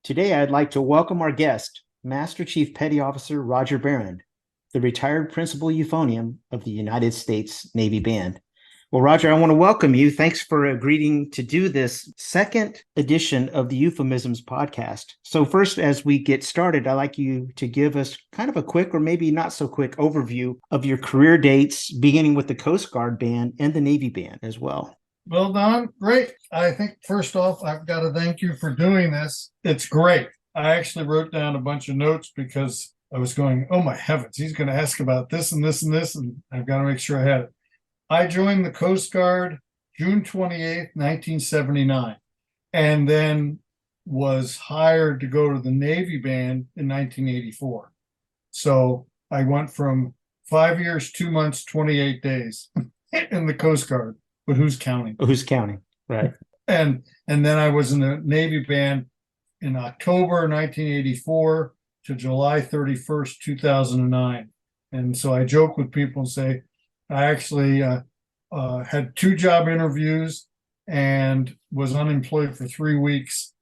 Today, I'd like to welcome our guest, Master Chief Petty Officer Roger Behrend, the retired Principal Euphonium of the United States Navy Band. Well, Roger, I want to welcome you. Thanks for agreeing to do this second edition of the Euphomisms podcast. So, first, as we get started, I'd like you to give us kind of a quick or maybe not so quick overview of your career dates, beginning with the Coast Guard Band and the Navy Band as well. Well, Don, great. I think first off, I've got to thank you for doing this. It's great. I actually wrote down a bunch of notes because I was going, oh my heavens, he's going to ask about this and this and this, and I've got to make sure I had it. I joined the Coast Guard June 28th, 1979, and then was hired to go to the Navy Band in 1984. So I went from 5 years, 2 months, 28 days in the Coast Guard. But who's counting? Who's counting? Right. And then I was in the Navy Band in October 1984 to July 31st, 2009. And so I joke with people and say, I actually had 2 job interviews and was unemployed for 3 weeks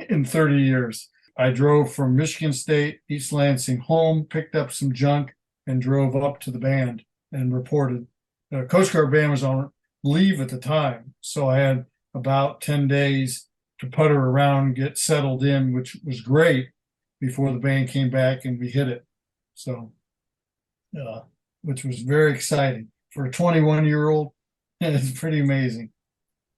in 30 years. I drove from Michigan State, East Lansing home, picked up some junk, and drove up to the band and reported. The Coast Guard Band was on leave at the time, so I had about 10 days to putter around, get settled in, which was great before the band came back and we hit it. So, which was very exciting for a 21-year-old. It's pretty amazing.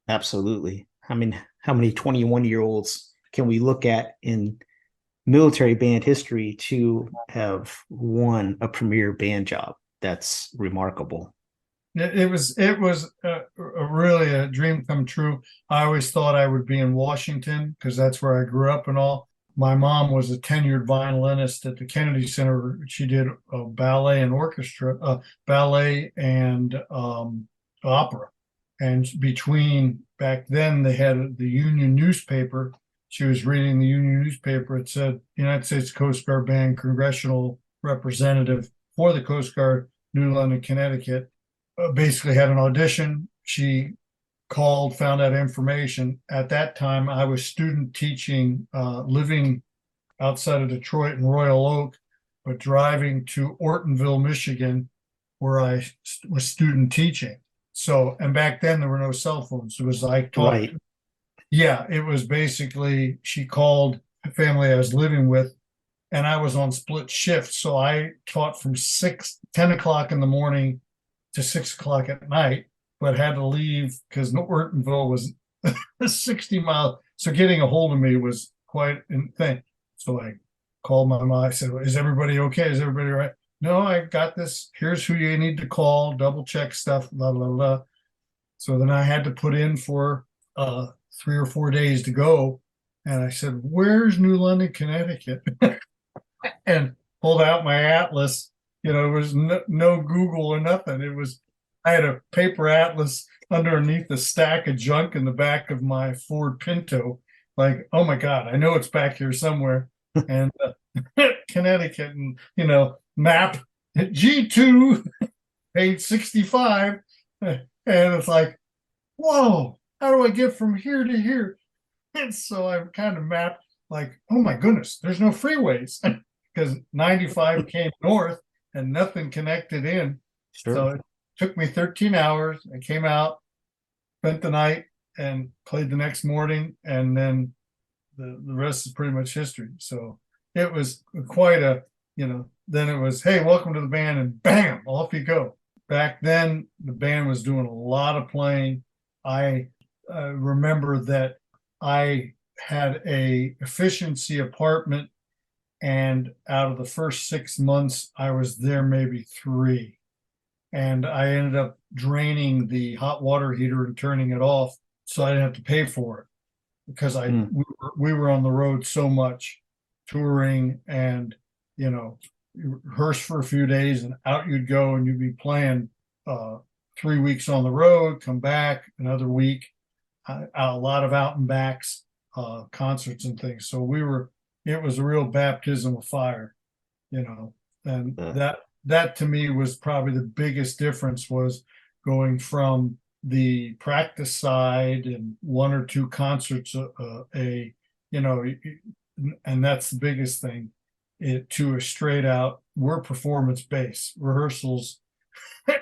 Absolutely. I mean, how many 21-year-olds can we look at in military band history to have won a premier band job? That's remarkable. It was really a dream come true. I always thought I would be in Washington because that's where I grew up and all. My mom was a tenured violinist at the Kennedy Center. She did ballet and orchestra, ballet and opera. And between back then, they had the Union newspaper. She was reading the Union newspaper. It said United States Coast Guard Band Congressional Representative for the Coast Guard, New London, Connecticut. Basically had an audition. She called, found out information. At that time, I was student teaching, living outside of Detroit in Royal Oak, but driving to Ortonville, Michigan, where I was student teaching. So, and back then there were no cell phones. It was like, Right. Yeah, it was basically, she called the family I was living with, and I was on split shift. So I taught from 10 o'clock in the morning to 6 o'clock at night, but had to leave because Ortonville was 60 miles. So getting a hold of me was quite a thing. So I called my mom. I said, is everybody okay? Is everybody right? No, I got this. Here's who you need to call, double check stuff, blah, blah, blah. So then I had to put in for 3 or 4 days to go. And I said, where's New London, Connecticut? And pulled out my atlas. There was no Google or nothing. I had a paper atlas underneath a stack of junk in the back of my Ford Pinto. Like, oh my God, I know it's back here somewhere. And Connecticut and, map G2, page 65. And it's like, whoa, how do I get from here to here? And so I've kind of mapped like, oh my goodness, there's no freeways because 95 came north and nothing connected in. Sure. So it took me 13 hours. I came out, spent the night, and played the next morning, and then the rest is pretty much history. So it was quite a, then it was, hey, welcome to the band, and bam, off you go. Back then, the band was doing a lot of playing. I remember that I had a efficiency apartment, and out of the first 6 months, I was there maybe 3. And I ended up draining the hot water heater and turning it off so I didn't have to pay for it because we were on the road so much touring and, rehearse for a few days and out you'd go and you'd be playing 3 weeks on the road, come back another week, a lot of out and backs, concerts and things. So it was a real baptism of fire, and that to me was probably the biggest difference, was going from the practice side and 1 or 2 concerts and that's the biggest thing, to a straight out, we're performance based rehearsals.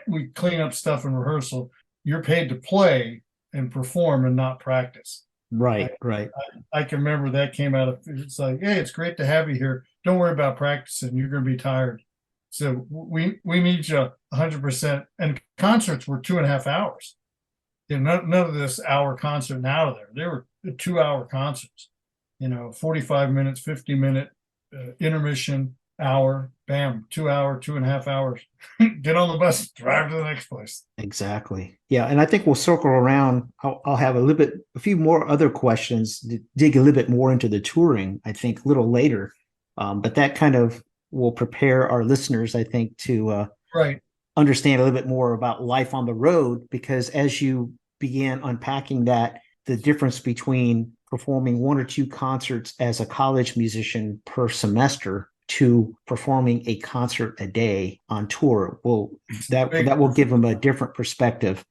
We clean up stuff in rehearsal. You're paid to play and perform and not practice. Right, right. I can remember that came out of, it's like, hey, it's great to have you here. Don't worry about practicing. You're going to be tired. So we need you 100%. And concerts were 2.5 hours. None of this hour concert now there. They were 2 hour concerts. 45 minutes, 50-minute intermission, hour, bam, 2 hour, 2.5 hours. Get on the bus, drive to the next place. Exactly. Yeah, and I think we'll circle around. I'll have a few more other questions to dig a little bit more into the touring, I think, a little later. But that kind of will prepare our listeners, I think, to Right. understand a little bit more about life on the road, because as you began unpacking that, the difference between performing 1 or 2 concerts as a college musician per semester to performing a concert a day on tour that will give them a different perspective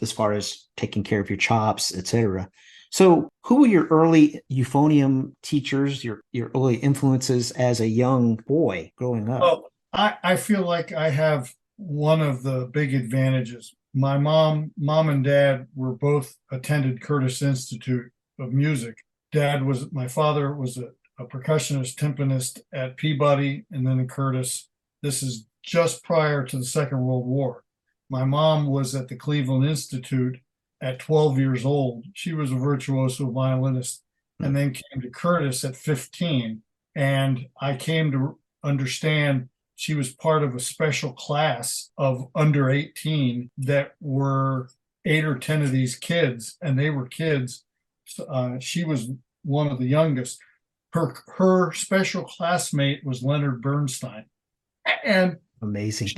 as far as taking care of your chops, etc. So who were your early euphonium teachers, your early influences as a young boy growing up? Oh, I feel like I have one of the big advantages. My mom and dad were both attended Curtis Institute of Music. My father was a percussionist, timpanist at Peabody and then in Curtis. This is just prior to the Second World War. My mom was at the Cleveland Institute at 12 years old. She was a virtuoso violinist and then came to Curtis at 15. And I came to understand she was part of a special class of under 18 that were 8 or 10 of these kids, and they were kids. She was one of the youngest. Her special classmate was Leonard Bernstein. And amazing.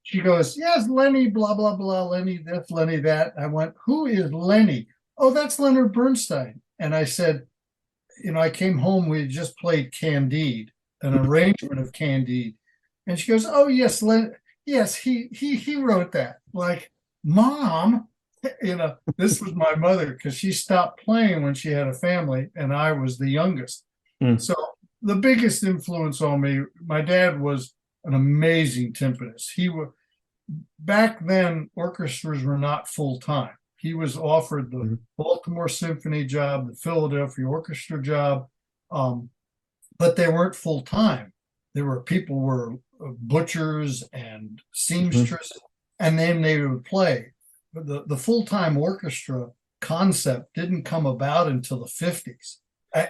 She goes, yes, Lenny, blah, blah, blah, Lenny this, Lenny that. I went, who is Lenny? Oh, that's Leonard Bernstein. And I said, I came home, we had just played Candide, an arrangement of Candide. And she goes, oh, yes, yes, he wrote that. Like, Mom, this was my mother, because she stopped playing when she had a family, and I was the youngest. So the biggest influence on me, my dad was an amazing timpanist. Back then, orchestras were not full-time. He was offered the Baltimore Symphony job, the Philadelphia Orchestra job, but they weren't full-time. People were butchers and seamstress, and then they would play. The full-time orchestra concept didn't come about until the 50s.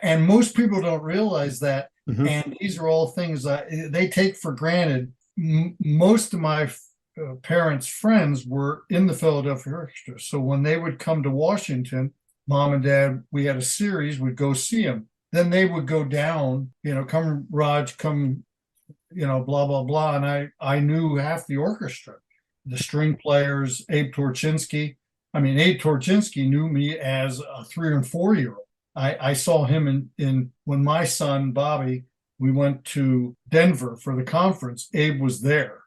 And most people don't realize that. And these are all things they take for granted. Most of my parents' friends were in the Philadelphia Orchestra. So when they would come to Washington, Mom and Dad, we had a series, would go see them. Then they would go down, come Raj, come, blah, blah, blah. And I knew half the orchestra, the string players, Abe Torchinsky. Abe Torchinsky knew me as a 3 and 4-year-old. I saw him in when my son, Bobby, we went to Denver for the conference. Abe was there.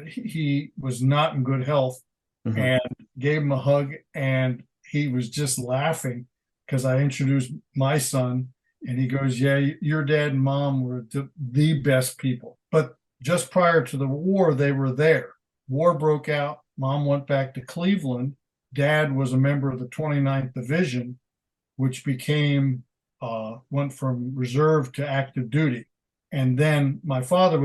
He was not in good health, and gave him a hug, and he was just laughing because I introduced my son, and he goes, yeah, your dad and mom were the best people. But just prior to the war, they were there. War broke out. Mom went back to Cleveland. Dad was a member of the 29th Division, which went from reserve to active duty. And then my father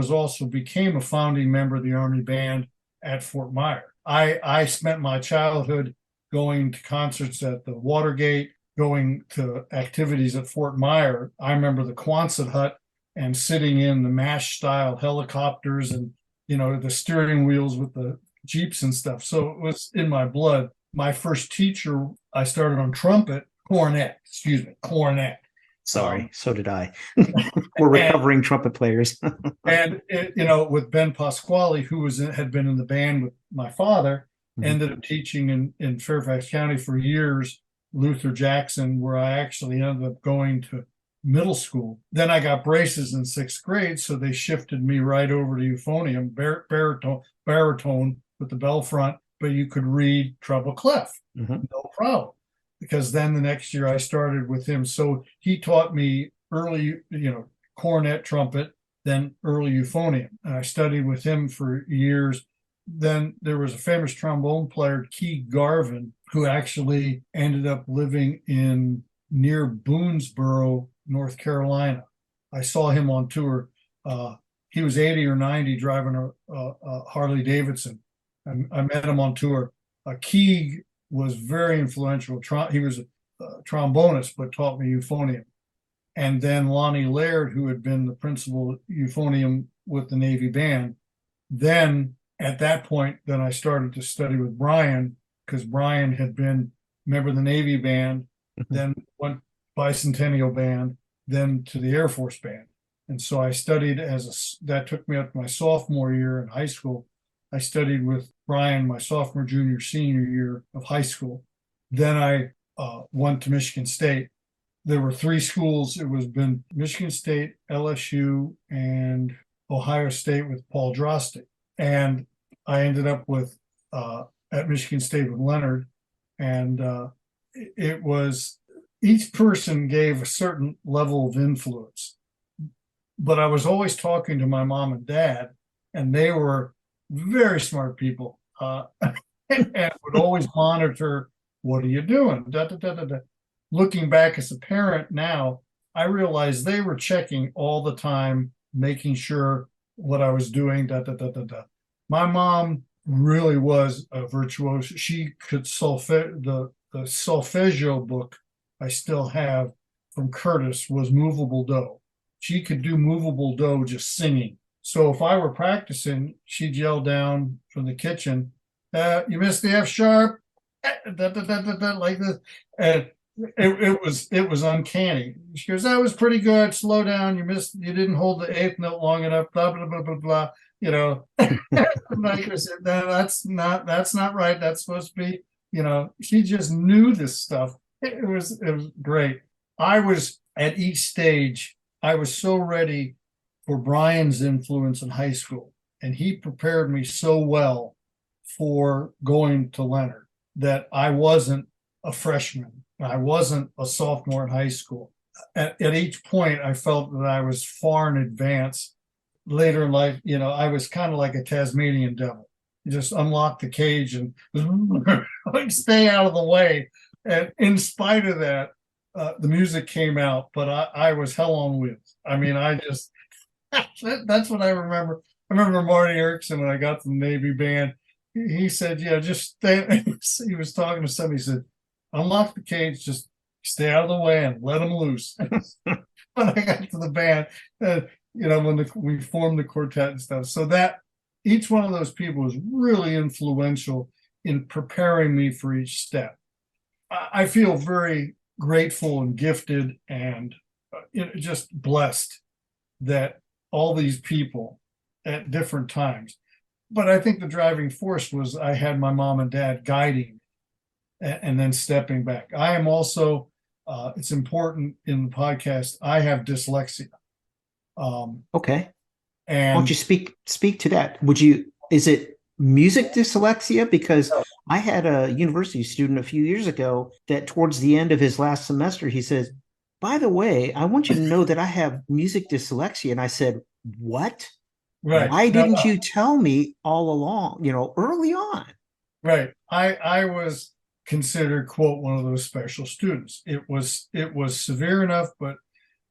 became a founding member of the Army Band at Fort Myer. I spent my childhood going to concerts at the Watergate, going to activities at Fort Myer. I remember the Quonset hut and sitting in the MASH style helicopters and, the steering wheels with the Jeeps and stuff. So it was in my blood. My first teacher, I started on cornet. Sorry, so did I. We're recovering trumpet players. And with Ben Pasquale, who had been in the band with my father, ended up teaching in Fairfax County for years, Luther Jackson, where I actually ended up going to middle school. Then I got braces in 6th grade, so they shifted me right over to euphonium, baritone with the bell front, but you could read treble clef, no problem. Because then the next year I started with him. So he taught me early, cornet, trumpet, then early euphonium. And I studied with him for years. Then there was a famous trombone player, Key Garvin, who actually ended up living in near Boonesboro, North Carolina. I saw him on tour. He was 80 or 90 driving a Harley Davidson. I met him on tour. Key was very influential. He was a trombonist, but taught me euphonium. And then Lonnie Laird, who had been the principal euphonium with the Navy Band. Then at that point, then I started to study with Brian, because Brian had been member of the Navy Band, then went Bicentennial Band, then to the Air Force Band. And so I studied that took me up to my sophomore year in high school. I studied with Brian my sophomore, junior, senior year of high school. Then I went to Michigan State. There were three schools. It was been Michigan State, LSU, and Ohio State with Paul Drostick. And I ended up with at Michigan State with Leonard. And it was, each person gave a certain level of influence. But I was always talking to my mom and dad, and they were very smart people and would always monitor, what are you doing? Da, da, da, da, da. Looking back as a parent now, I realized they were checking all the time, making sure what I was doing. Da, da, da, da, da. My mom really was a virtuoso. She could the solfeggio book I still have from Curtis was movable do. She could do movable do just singing. So if I were practicing, she'd yell down from the kitchen, you missed the F sharp, da, da, da, da, da, like this. And it was uncanny. She goes, that was pretty good. Slow down. You didn't hold the eighth note long enough, blah, blah, blah, blah, blah. Like I said, that's not right. That's supposed to be, she just knew this stuff. It was great. I was at each stage, I was so ready for Brian's influence in high school, and he prepared me so well for going to Leonard that I wasn't a freshman. I wasn't a sophomore in high school. At each point, I felt that I was far in advance. Later in life, I was kind of like a Tasmanian devil. You just unlock the cage and like stay out of the way. And in spite of that, the music came out, but I was hell on wheels. I mean, that's what I remember. I remember Marty Erickson, when I got to the Navy Band, he said, yeah, just stay. He was talking to somebody, he said, unlock the cage, just stay out of the way and let them loose. When I got to the band, when we formed the quartet and stuff. So that each one of those people was really influential in preparing me for each step. I feel very grateful and gifted and just blessed that all these people at different times. But I think the driving force was I had my mom and dad guiding and then stepping back. I am also, it's important in the podcast, I have dyslexia. Okay. And why don't you speak to that? Is it music dyslexia? Because I had a university student a few years ago that towards the end of his last semester, he says, by the way, I want you to know that I have music dyslexia. And I said, what? right. Why didn't you tell me all along, early on? Right. I was considered, quote, one of those special students. It was severe enough, but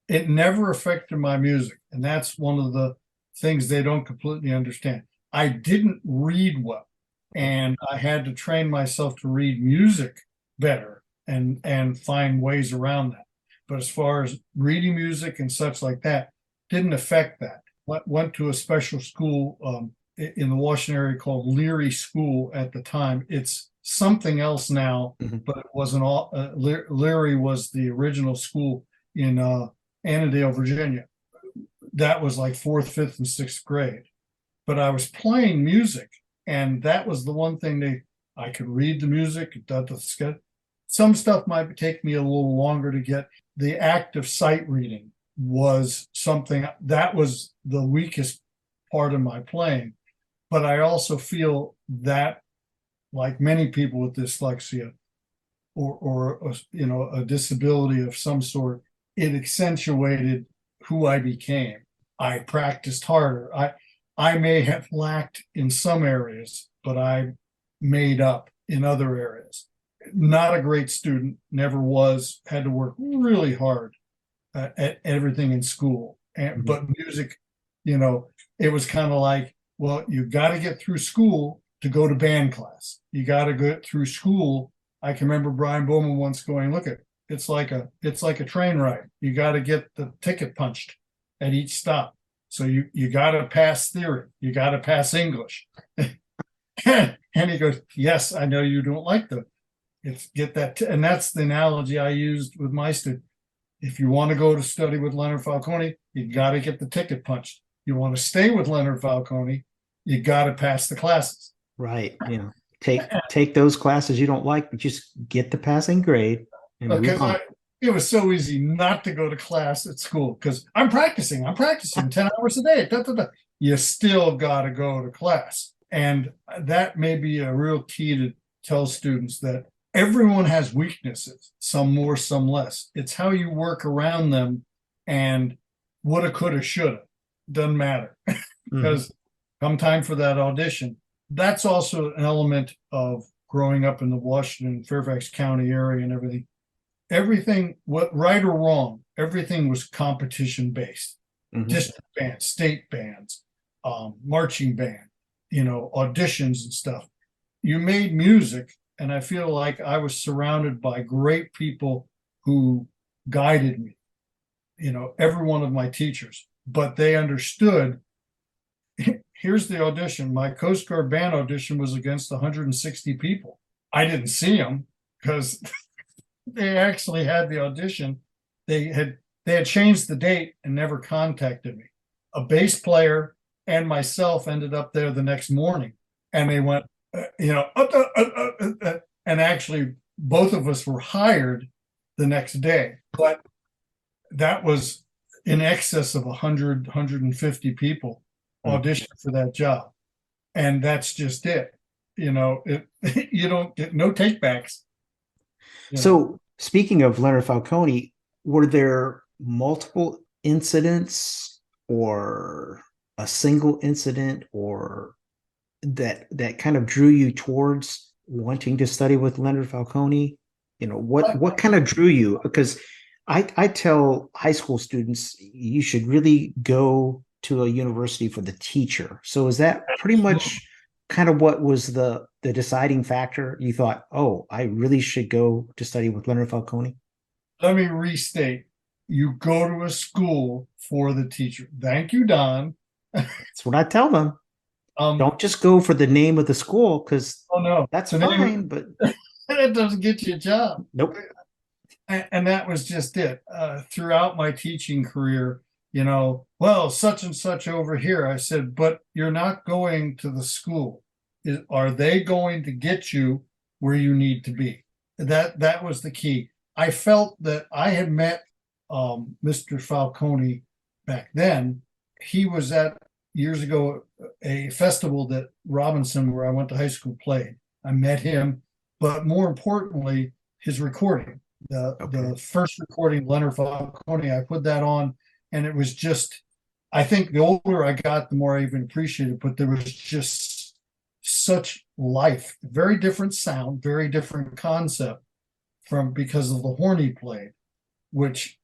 it never affected my music. And that's one of the things they don't completely understand. I didn't read well, and I had to train myself to read music better and find ways around that. But as far as reading music and such like that, didn't affect that. Went to a special school in the Washington area called Leary School at the time. It's something else now, but it wasn't all. Leary was the original school in Annandale, Virginia. That was like 4th, 5th, and 6th grade. But I was playing music, and that was the one thing I could read the music. Some stuff might take me a little longer to get. The act of sight reading was something that was the weakest part of my playing. But I also feel that, like many people with dyslexia or a disability of some sort, it accentuated who I became. I practiced harder. I may have lacked in some areas, but I made up in other areas. Not a great student, never was, had to work really hard at everything in school. But music, it was kind of like, well, you got to get through school to go to band class. You got to go through school. I can remember Brian Bowman once going, look, it's like a train ride. You got to get the ticket punched at each stop. So you got to pass theory. You got to pass English. And he goes, yes, I know you don't like them. It's get that. And that's the analogy I used with my student. If you want to go to study with Leonard Falcone, you got to get the ticket punched. You want to stay with Leonard Falcone, you got to pass the classes. Right. Take those classes you don't like, but just get the passing grade and move on. It was so easy not to go to class at school because I'm practicing 10 hours a day. You still got to go to class. And that may be a real key to tell students that everyone has weaknesses, some more, some less. It's how you work around them, and woulda, coulda, shoulda doesn't matter. Because come time for that audition, that's also an element of growing up in the Washington, Fairfax County area and everything. Everything, what right or wrong, everything was competition based. District bands, state bands, marching band, auditions and stuff. You made music, and I feel like I was surrounded by great people who guided me, every one of my teachers, but they understood. Here's the audition. My Coast Guard band audition was against 160 people. I didn't see them because they actually had the audition. They had changed the date and never contacted me. A bass player and myself ended up there the next morning, and they went, and actually both of us were hired the next day. But that was in excess of 150 people auditioned for that job. And that's just it. You don't get no takebacks. So speaking of Leonard Falcone, were there multiple incidents or a single incident or that kind of drew you towards wanting to study with Leonard Falcone? What kind of drew you? Because I tell high school students you should really go to a university for the teacher. So is that pretty much kind of what was the deciding factor? You thought, oh, I really should go to study with Leonard Falcone? Let me restate. You go to a school for the teacher. Thank you, Don. That's what I tell them. Don't just go for the name of the school, because that's fine, but that doesn't get you a job. Nope. And that was just it. Throughout my teaching career, well, such and such over here. I said, but you're not going to the school. Are they going to get you where you need to be? That was the key. I felt that I had met Mr. Falcone back then. He was at, years ago, a festival that Robinson, where I went to high school, played. I met him, but more importantly, his recording, the first recording, Leonard Falcone, I put that on, and it was just, I think the older I got, the more I even appreciated it, but there was just such life, very different sound, very different concept because of the horn he played, which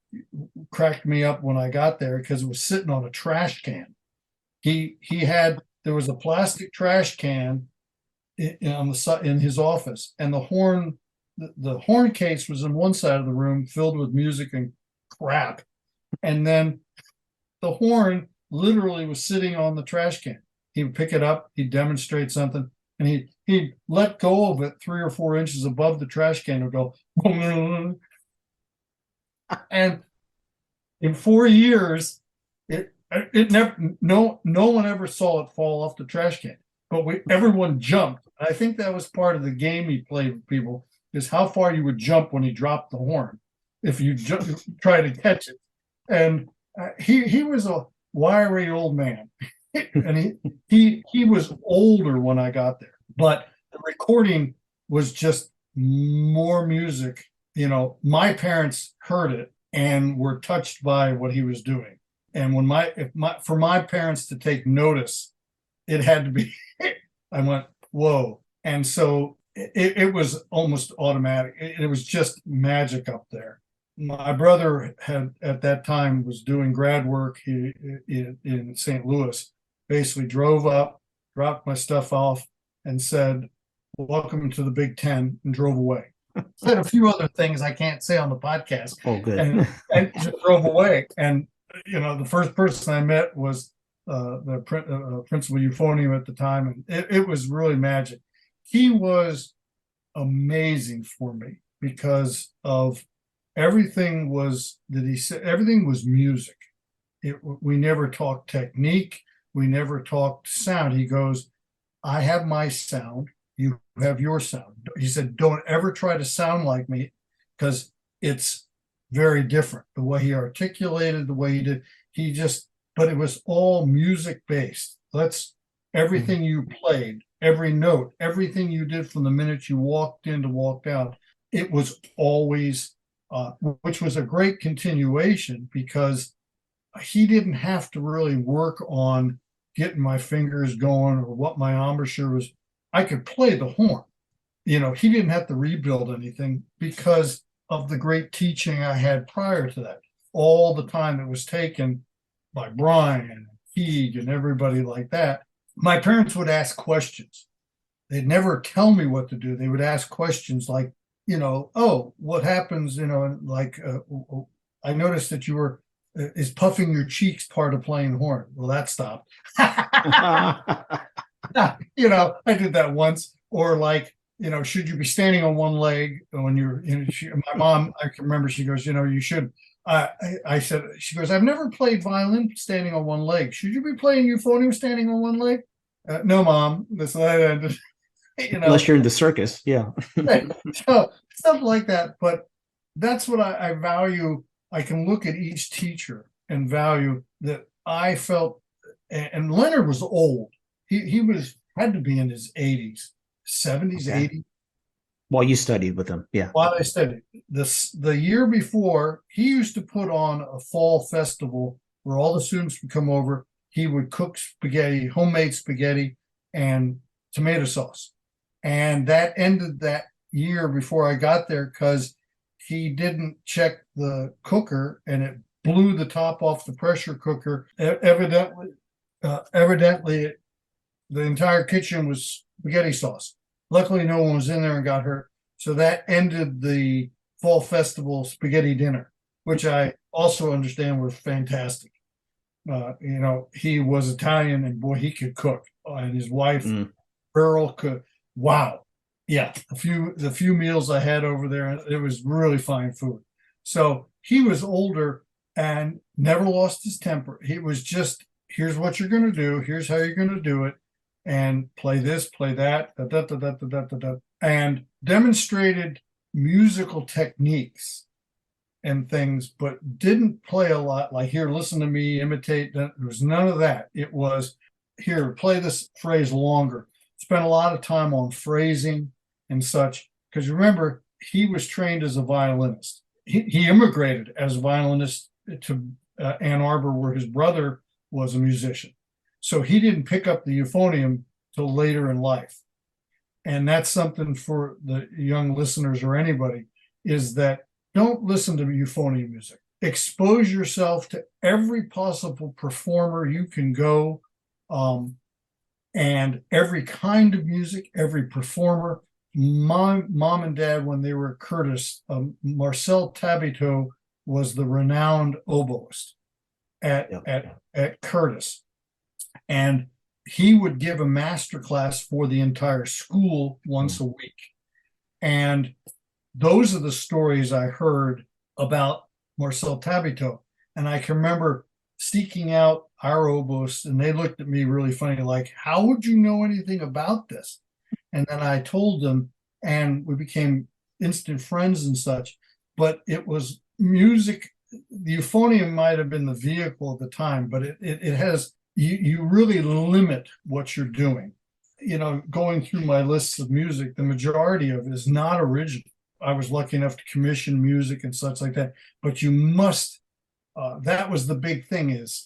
cracked me up when I got there because it was sitting on a trash can. There was a plastic trash can in his office, and the horn case was in one side of the room filled with music and crap, and then the horn literally was sitting on the trash can. He would pick it up, he'd demonstrate something, and he'd let go of it 3 or 4 inches above the trash can and go, and in 4 years, it never, no one ever saw it fall off the trash can, but everyone jumped. I think that was part of the game he played with people, is how far you would jump when he dropped the horn if you try to catch it. And he was a wiry old man, and he was older when I got there, but the recording was just more music. My parents heard it and were touched by what he was doing. And when for my parents to take notice, it had to be, I went, whoa. And so it was almost automatic. It was just magic up there. My brother had at that time was doing grad work in St. Louis, basically drove up, dropped my stuff off, and said, welcome to the Big Ten, and drove away. Said a few other things I can't say on the podcast. Oh, good. And just drove away. And, the first person I met was the Principal Euphonium at the time. And it was really magic. He was amazing for me because of everything that he said, everything was music. We never talked technique. We never talked sound. He goes, I have my sound. You have your sound. He said, don't ever try to sound like me because it's very different. The way he articulated, the way he did, but it was all music based. Everything you played, every note, everything you did from the minute you walked in to walked out, it was always, which was a great continuation because he didn't have to really work on getting my fingers going or what my embouchure was. I could play the horn. He didn't have to rebuild anything because of the great teaching I had prior to that. All the time that was taken by Brian and Keeg and everybody like that. My parents would ask questions. They'd never tell me what to do. They would ask questions like, oh, what happens, I noticed that is puffing your cheeks part of playing horn? Well, that stopped. I did that once. Or should you be standing on one leg when you're, my mom, I can remember, she goes, you should. I said, she goes, I've never played violin standing on one leg. Should you be playing euphonium standing on one leg? No, Mom. Unless you're in the circus, yeah. So stuff like that. But that's what I value. I can look at each teacher and value that I felt. And Leonard was old. He had to be in his 80s, 70s, Okay. 80s. While you studied with him, yeah. While I studied. The year before, he used to put on a fall festival where all the students would come over. He would cook spaghetti, homemade spaghetti, and tomato sauce. And that ended that year before I got there because he didn't check the cooker and it blew the top off the pressure cooker. Evidently, the entire kitchen was spaghetti sauce. Luckily, no one was in there and got hurt. So that ended the fall festival spaghetti dinner, which I also understand was fantastic. He was Italian and boy, he could cook. And his wife, Earl, could. Wow. Yeah. The few meals I had over there, it was really fine food. So he was older and never lost his temper. He was just, here's what you're going to do. Here's how you're going to do it. And play this, play that, and demonstrated musical techniques and things, but didn't play a lot like, here, listen to me, imitate. There was none of that. It was, here, play this phrase longer. Spent a lot of time on phrasing and such, because remember, he was trained as a violinist. He immigrated as a violinist to Ann Arbor, where his brother was a musician. So he didn't pick up the euphonium till later in life. And that's something for the young listeners or anybody, is that don't listen to euphonium music. Expose yourself to every possible performer you can go, and every kind of music, every performer. My mom and dad, when they were at Curtis, Marcel Tabito was the renowned oboist at Curtis. And he would give a master class for the entire school once a week. And those are the stories I heard about Marcel Tabito. And I can remember seeking out our oboists, and they looked at me really funny, like, how would you know anything about this? And then I told them, and we became instant friends and such. But it was music. The euphonium might have been the vehicle at the time, but it has, you really limit what you're doing. Going through my lists of music, the majority of it is not original. I was lucky enough to commission music and such like that. But you must, that was the big thing is,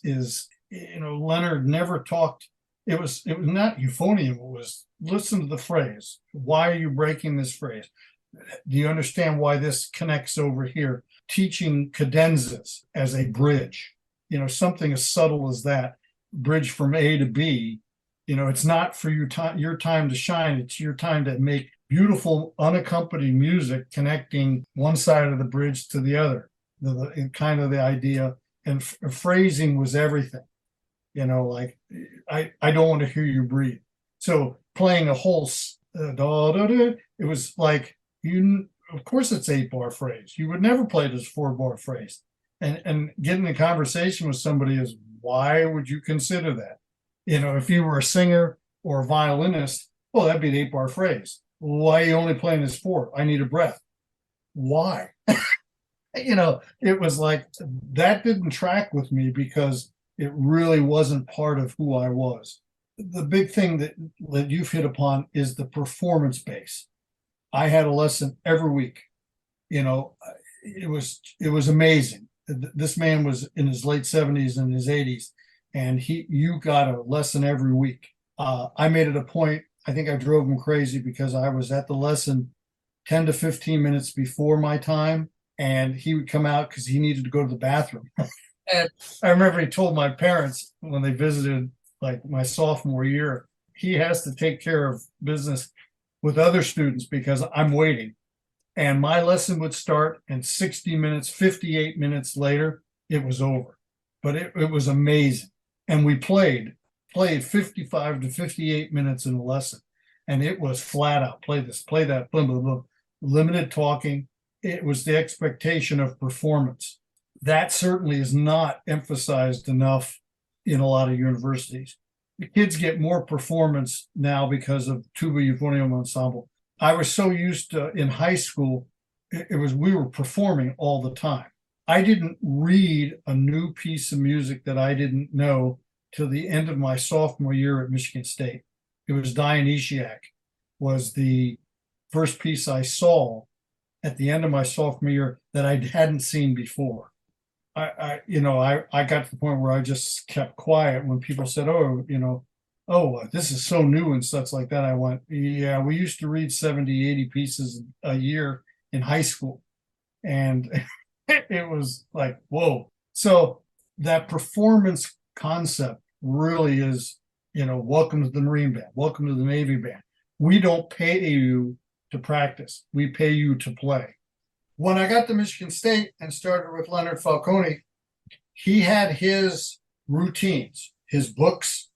Leonard never talked. It was not euphonium. It was listen to the phrase. Why are you breaking this phrase? Do you understand why this connects over here? Teaching cadenzas as a bridge, something as subtle as that, bridge from A to B. It's not for your time to shine. It's your time to make beautiful unaccompanied music connecting one side of the bridge to the other. Kind of the idea, and phrasing was everything. Like I don't want to hear you breathe. So playing a whole it was like of course it's 8-bar phrase. You would never play it as 4-bar phrase. And getting a conversation with somebody is, why would you consider that? If you were a singer or a violinist, well, that'd be an 8-bar phrase. Why are you only playing this 4? I need a breath. Why? It was like that didn't track with me because it really wasn't part of who I was. The big thing that you've hit upon is the performance base. I had a lesson every week. It was amazing. This man was in his late 70s and his 80s, and you got a lesson every week. I made it a point. I think I drove him crazy because I was at the lesson 10 to 15 minutes before my time, and he would come out because he needed to go to the bathroom. And I remember he told my parents when they visited, like my sophomore year, he has to take care of business with other students because I'm waiting. And my lesson would start, and 60 minutes, 58 minutes later, it was over. But it was amazing. And we played 55 to 58 minutes in a lesson. And it was flat out, play this, play that, blah, blah, blah. Limited talking. It was the expectation of performance. That certainly is not emphasized enough in a lot of universities. The kids get more performance now because of tuba euphonium ensemble. I was so used to in high school, we were performing all the time. I didn't read a new piece of music that I didn't know till the end of my sophomore year at Michigan State. It was Dionysiac was the first piece I saw at the end of my sophomore year that I hadn't seen before. I got to the point where I just kept quiet when people said, this is so new and such like that. I went, yeah, we used to read 70, 80 pieces a year in high school. And it was like, whoa. So that performance concept really is, welcome to the Marine Band, welcome to the Navy Band. We don't pay you to practice. We pay you to play. When I got to Michigan State and started with Leonard Falcone, he had his routines, his books,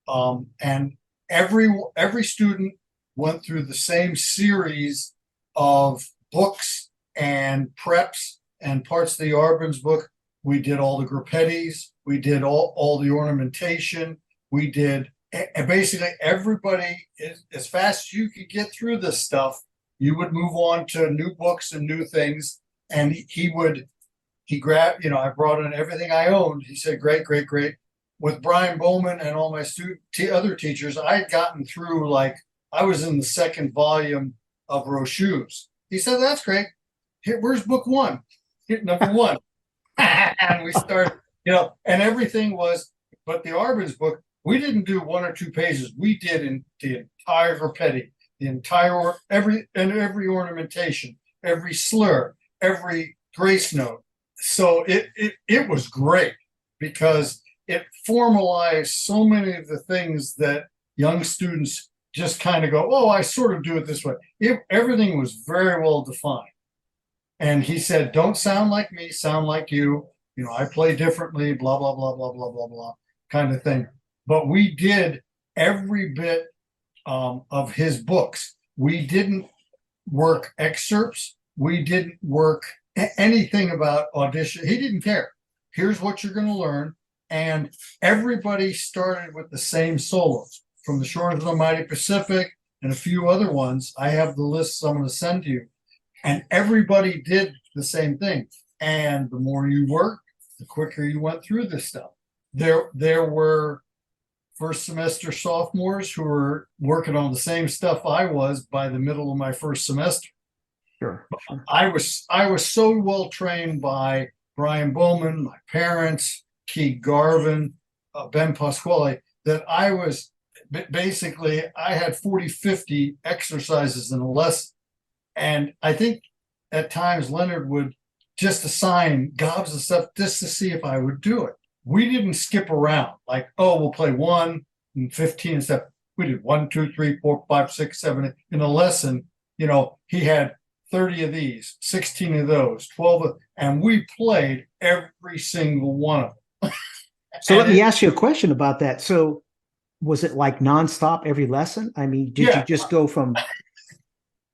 and every student went through the same series of books and preps and parts of the Arbenz book. We did all the gruppettis, we did all the ornamentation, we did, and basically everybody, as fast as you could get through this stuff, you would move on to new books and new things. And he grabbed, I brought in everything I owned. He said, great, great, great. With Brian Bowman and all my other teachers, I had gotten through, I was in the second volume of Rochu's. He said, that's great. Here, where's book 1? Here, number 1. And we started, and everything was, but the Arbenz book, we didn't do 1 or 2 pages. We did in the entire gruppetto. The entire every ornamentation, every slur, every grace note. So it was great because it formalized so many of the things that young students just kind of go, oh, I sort of do it this way. Everything was very well defined. And he said, don't sound like me, sound like you. I play differently, blah, blah, blah, blah, blah, blah, blah, kind of thing. But we did every bit of his books. We didn't work excerpts. We didn't work anything about audition. He didn't care. Here's what you're going to learn. And everybody started with the same solos from the Shores of the Mighty Pacific and a few other ones. I have the lists I'm going to send to you. And everybody did the same thing. And the more you worked, the quicker you went through this stuff. There were first semester sophomores who were working on the same stuff I was by the middle of my first semester. Sure. Sure. I was so well trained by Brian Bowman, my parents, Keith Garvin, Ben Pasquale, that I was basically, I had 40, 50 exercises in a lesson. And I think at times Leonard would just assign gobs of stuff just to see if I would do it. We didn't skip around like, oh, we'll play 1 and 15 and stuff. We did 1, 2, 3, 4, 5, 6, 7 in a lesson. He had 30 of these, 16 of those, 12 of, and we played every single one of them. So let me ask you a question about that. So was it like nonstop every lesson? I mean, did you just go from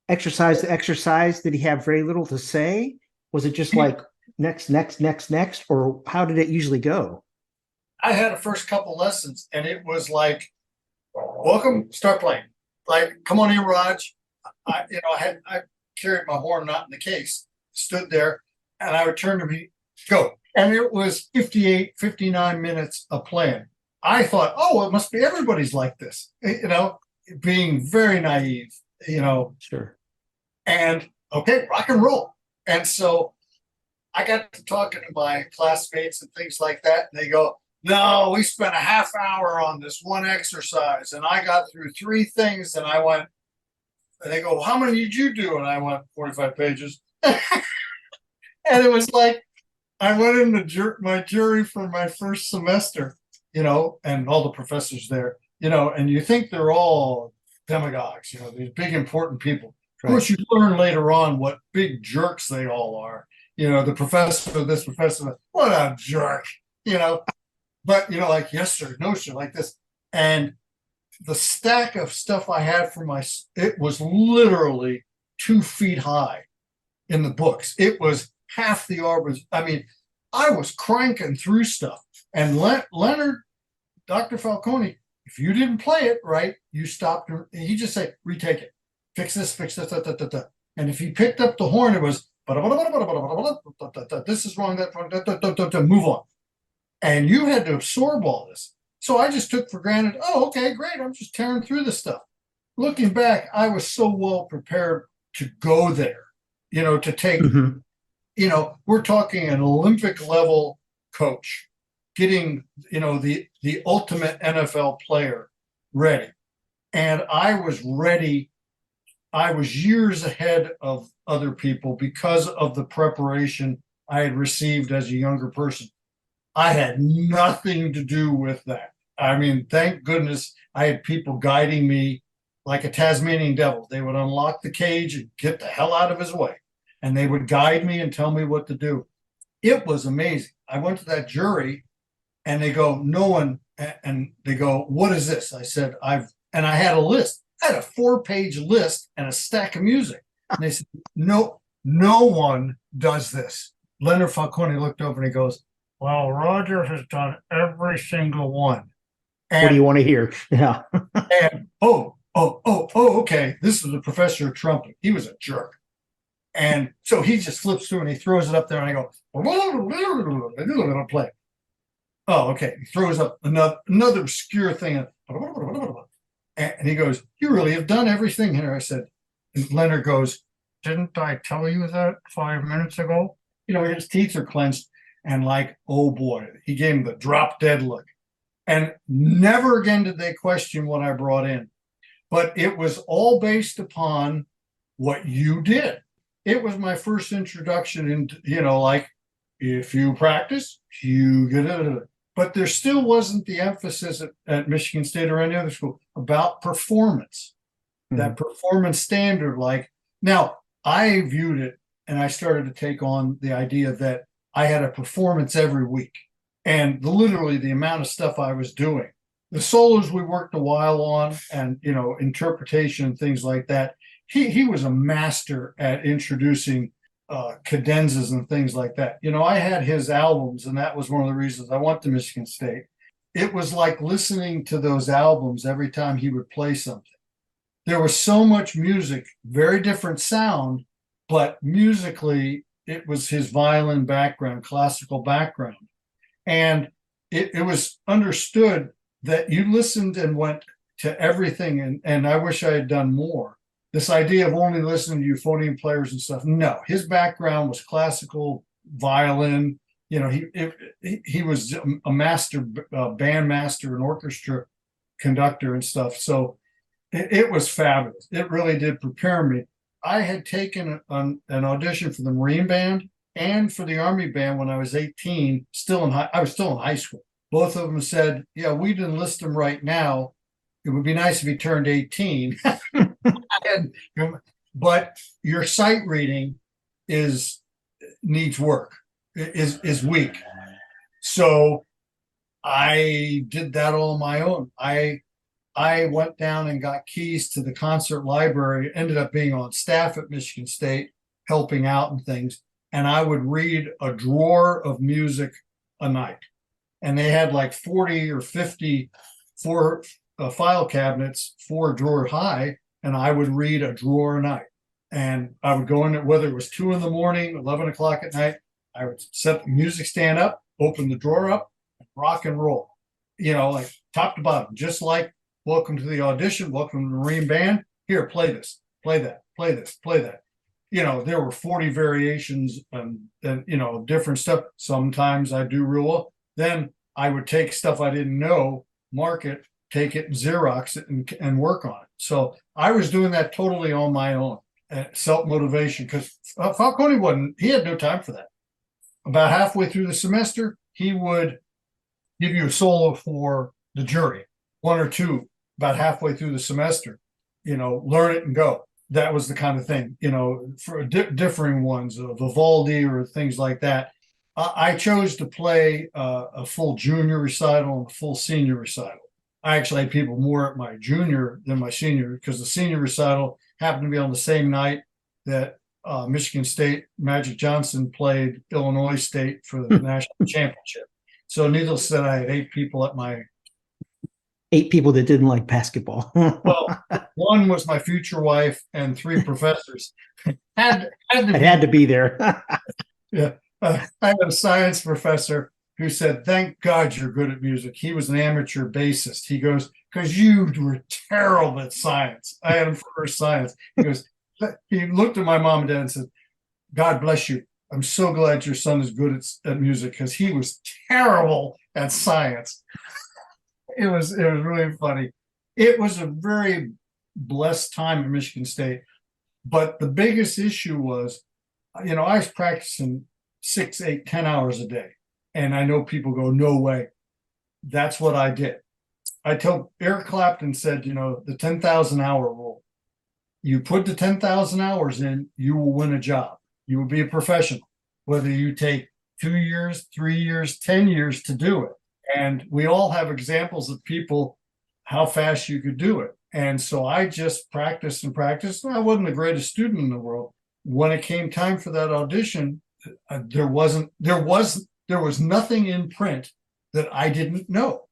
exercise to exercise? Did he have very little to say? Was it just like next, next, next, next? Or how did it usually go? I had the first couple lessons and it was like, welcome, start playing. Like, come on in, Raj. I carried my horn not in the case, stood there, and I would turn to me, go. And it was 58, 59 minutes of playing. I thought, oh, it must be everybody's like this, being very naive, Sure. and okay, rock and roll. And so I got to talking to my classmates and things like that. And they go, no, we spent a half hour on this one exercise and I got through 3 things. And I went, and they go, how many did you do? And I went, 45 pages. And it was like, I went into my jury for my first semester, and all the professors there, and you think they're all demagogues, these big important people. Right. Of course, you learn later on what big jerks they all are. The professor of this, professor of that, what a jerk, But, like, yes, sir, no, sir, like this. And the stack of stuff I had for it was literally 2 feet high in the books. It was half the arbors. I mean, I was cranking through stuff. And Leonard, Dr. Falcone, if you didn't play it right, you stopped. He just say, retake it, fix this, da, da, da, da. And if he picked up the horn, it was, this is wrong, that wrong, da, move on. And you had to absorb all this. So I just took for granted, oh, okay, great. I'm just tearing through the stuff. Looking back, I was so well prepared to go there, to take, we're talking an Olympic level coach getting, the ultimate NFL player ready. And I was ready. I was years ahead of other people because of the preparation I had received as a younger person. I had nothing to do with that. I mean, thank goodness I had people guiding me like a Tasmanian devil. They would unlock the cage and get the hell out of his way. And they would guide me and tell me what to do. It was amazing. I went to that jury and they go, no one, and they go, what is this? I said, and I had a list. I had a 4-page list and a stack of music. And they said, no one does this. Leonard Falcone looked over and he goes, well, Roger has done every single one. And, what do you want to hear? Yeah. And okay. This was a professor of trumpet. He was a jerk. And so he just flips through and he throws it up there and I go, play. Oh, okay. He throws up another obscure thing. And he goes, you really have done everything here. I said, and Leonard goes, didn't I tell you that 5 minutes ago? His teeth are clenched. And like, oh boy, he gave him the drop dead look. And never again did they question what I brought in. But it was all based upon what you did. It was my first introduction into, like, if you practice, you get it. But there still wasn't the emphasis at Michigan State or any other school about performance, that performance standard. Like, now I viewed it and I started to take on the idea that I had a performance every week. And literally the amount of stuff I was doing, the solos we worked a while on and, interpretation and things like that. He was a master at introducing cadenzas and things like that. I had his albums, and that was one of the reasons I went to Michigan State. It was like listening to those albums every time he would play something. There was so much music, very different sound, but musically, it was his violin background, classical background. And it was understood that you listened and went to everything. And I wish I had done more. this idea of only listening to euphonium players and stuff. No, his background was classical violin. You know, he was a master band master and orchestra conductor and stuff. So it was fabulous. It really did prepare me. I had taken an audition for the Marine Band and for the Army Band when I was 18. I was still in high school. Both of them said, "Yeah, we'd enlist him right now. It would be nice if he turned 18." But your sight reading needs work, is weak. So I did that all on my own. I went down and got keys to the concert library, ended up being on staff at Michigan State, helping out and things. And I would read a drawer of music a night. And they had like 40 or 50 file cabinets, 4 drawer high. And I would read a drawer a night. And I would go in it, whether it was 2 a.m, 11 o'clock at night, I would set the music stand up, open the drawer up, and rock and roll, like top to bottom, just like welcome to the audition, welcome to the Marine Band. Here, play this, play that, play this, play that. There were 40 variations and different stuff. Sometimes I do real well. Then I would take stuff I didn't know, mark it, take it, Xerox it, and work on it. So I was doing that totally on my own, self-motivation, because Falcone he had no time for that. About halfway through the semester, he would give you a solo for the jury, 1 or 2, about halfway through the semester, learn it and go. That was the kind of thing, for differing ones of Vivaldi or things like that. I chose to play a full junior recital and a full senior recital. I actually had people more at my junior than my senior, because the senior recital happened to be on the same night that Michigan State, Magic Johnson played Illinois State for the national championship. So needless to say, I had 8 people at my 8 people that didn't like basketball. Well, 1 was my future wife and 3 professors. It had to be there. Yeah. I had a science professor who said, "Thank God you're good at music." He was an amateur bassist. He goes, "Because you were terrible at science." I had him for science. He goes, he looked at my mom and dad and said, "God bless you. I'm so glad your son is good at music, because he was terrible at science." It was really funny. It was a very blessed time at Michigan State. But the biggest issue was, I was practicing 6, 8, 10 hours a day. And I know people go, "No way." That's what I did. I told Eric Clapton said, the 10,000 hour rule. You put the 10,000 hours in, you will win a job. You will be a professional, whether you take 2 years, 3 years, 10 years to do it. And we all have examples of people, how fast you could do it. And so I just practiced and practiced. And I wasn't the greatest student in the world. When it came time for that audition, there was nothing in print that I didn't know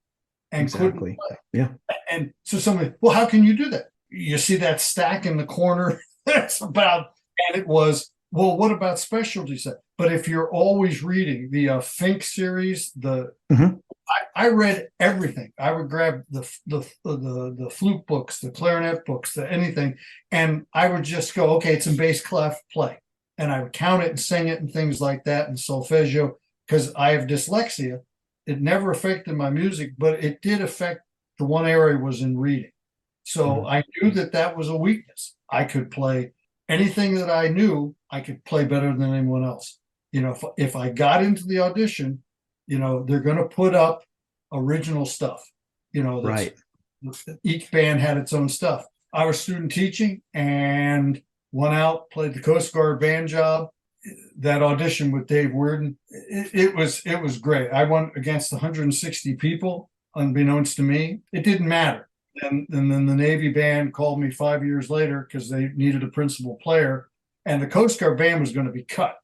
and Exactly. couldn't play. Yeah. And so somebody, "Well, how can you do that? You see that stack in the corner?" That's about, and it was, "Well, what about specialties?" But if you're always reading the Fink series, I read everything. I would grab the flute books, the clarinet books, anything, and I would just go, "Okay, it's in bass clef, play," and I would count it and sing it and things like that, and solfeggio, because I have dyslexia. It never affected my music, but it did affect the one area was in reading. So I knew that was a weakness. I could play anything that I knew. I could play better than anyone else. If I got into the audition, they're going to put up original stuff. Right. Each band had its own stuff. I was student teaching and went out, played the Coast Guard band job. That audition with Dave Weirden, it was great. I went against 160 people, unbeknownst to me. It didn't matter. And then the Navy band called me 5 years later because they needed a principal player, and the Coast Guard band was going to be cut.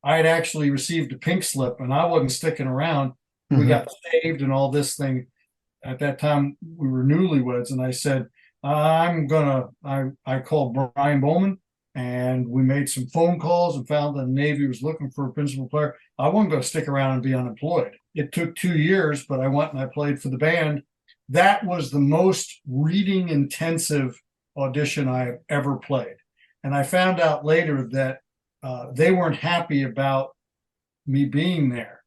I had actually received a pink slip, and I wasn't sticking around. We got saved and all this thing. At that time, we were newlyweds, and I said, I called Brian Bowman, and we made some phone calls and found that the Navy was looking for a principal player. I wasn't going to stick around and be unemployed. It took 2 years, but I went and I played for the band. That was the most reading intensive audition I have ever played. And I found out later that they weren't happy about me being there.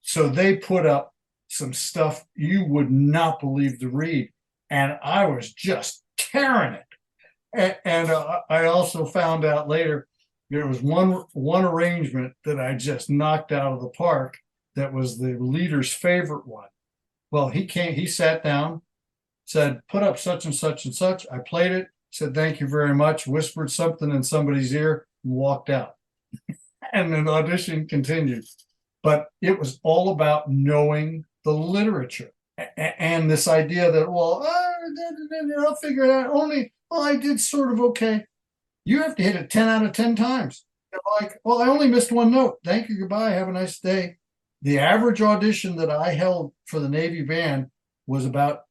So they put up some stuff you would not believe to read. And I was just tearing it. And I also found out later there was one arrangement that I just knocked out of the park that was the leader's favorite one. Well, he sat down, said, put up such and such and such. I played it, said, thank you very much, whispered something in somebody's ear, and walked out. And the audition continued. But it was all about knowing the literature and this idea that, well, I'll figure it out. I did sort of okay. You have to hit it 10 out of 10 times. They're like, well, I only missed one note. Thank you, goodbye, have a nice day. The average audition that I held for the Navy band was about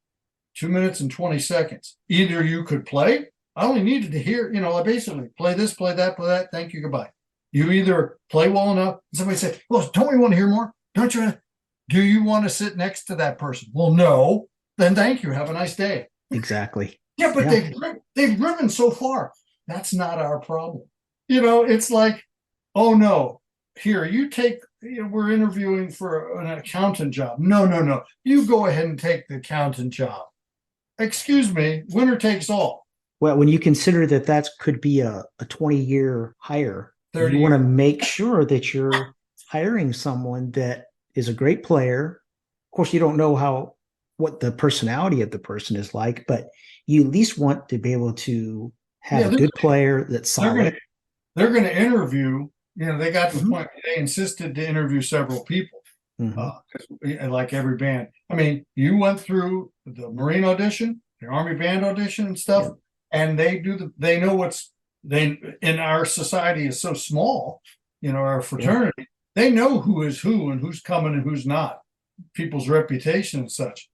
2 minutes and 20 seconds. Either you could play, I only needed to hear, I basically play this, play that, thank you, goodbye. You either play well enough, somebody said, well, don't we want to hear more? Do you want to sit next to that person? Well, no, then thank you, have a nice day. Exactly. Yeah, but they've driven so far. That's not our problem. It's like, oh no, here, you take, we're interviewing for an accountant job. No. You go ahead and take the accountant job. Excuse me, winner takes all. Well, when you consider that could be a 20-year hire, you want to make sure that you're hiring someone that is a great player. Of course, you don't know what the personality of the person is like, but you at least want to be able to have a good player that's solid. They're going to interview. They got to the point they insisted to interview several people, like every band. I mean, you went through the Marine audition, the Army band audition and stuff, and they know in our society is so small, our fraternity, they know who is who and who's coming and who's not, people's reputation and such.